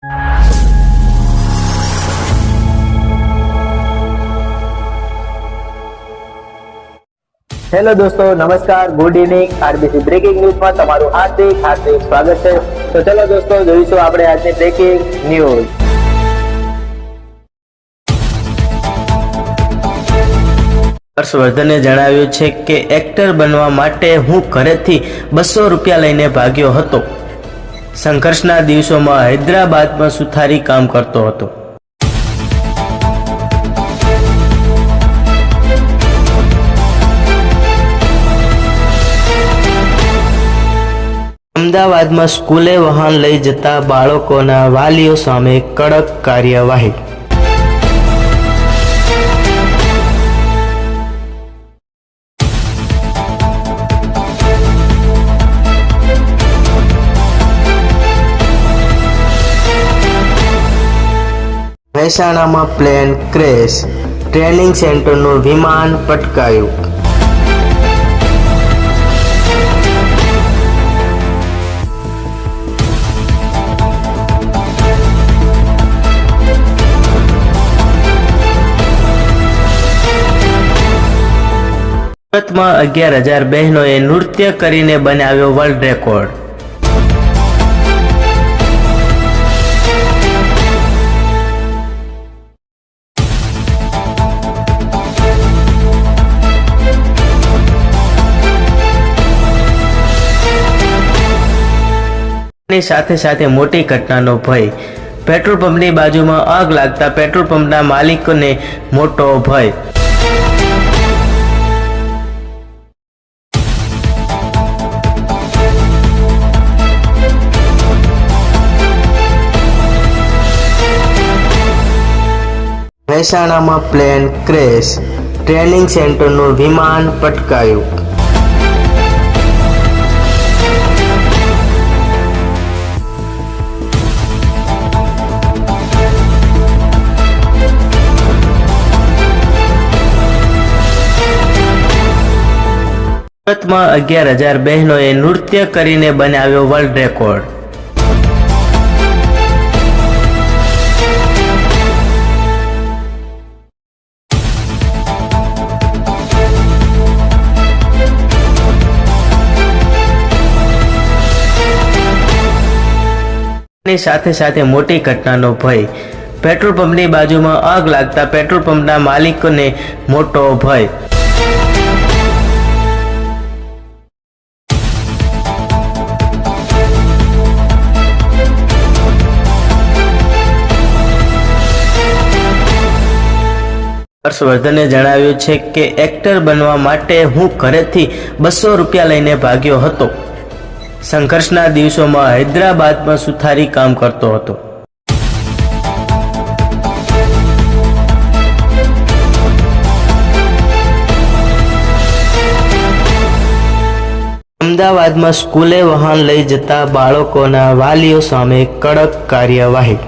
Hello દોસ્તો, નમસ્કાર, good evening. RBC breaking ન્યૂઝમાં તમારું હાર્દિક સ્વાગત છે। તો ચલો દોસ્તો, જોઈશું આપણે આજની બ્રેકિંગ ન્યૂઝ। હર્ષવર્ધને જણાવ્યું છે કે એક્ટર બનવા માટે હું ઘરેથી 200 રૂપિયા લઈને ભાગ્યો હતો। સંઘર્ષના દિવસોમાં હૈદરાબાદમાં સુથારી કામ કરતો હતો। અમદાવાદમાં સ્કૂલે વાહન લઈ જતા બાળકોના વાલીઓ સામે કડક કાર્યવાહી। મહેસાણામાં પ્લેન ક્રેશ, ટ્રેનિંગ સેન્ટરનું વિમાન પટકાયું। સુરતમાં 11,000 બહેનોએ નૃત્ય કરીને બનાવ્યો વર્લ્ડ રેકોર્ડ। ની સાથે સાથે મોટી ઘટનાનો ભય, પેટ્રોલ પંપની બાજુમાં આગ લાગતા પેટ્રોલ પંપના માલિકોને મોટો ભય। મહેસાણામાં પ્લેન ક્રેશ, ટ્રેનિંગ સેન્ટરનું વિમાન પટકાયું। સુરતમાં 11,000 બહેનોએ નૃત્ય કરીને બનાવ્યો વર્લ્ડ રેકોર્ડ। ની સાથે સાથે મોટી ઘટનાનો ભય, પેટ્રોલ પંપની બાજુમાં આગ લાગતા પેટ્રોલ પંપના માલિકોને મોટો ભય। હર્ષવર્ધને જણાવ્યું છે કે એક્ટર બનવા માટે હું ઘરેથી 200 રૂપિયા લઈને ભાગ્યો હતો। સંઘર્ષના દિવસોમાં હૈદરાબાદમાં સુથારી કામ કરતો હતો। અમદાવાદમાં સ્કૂલે વાહન લઈ જતા બાળકોના વાલીઓ સામે કડક કાર્યવાહી।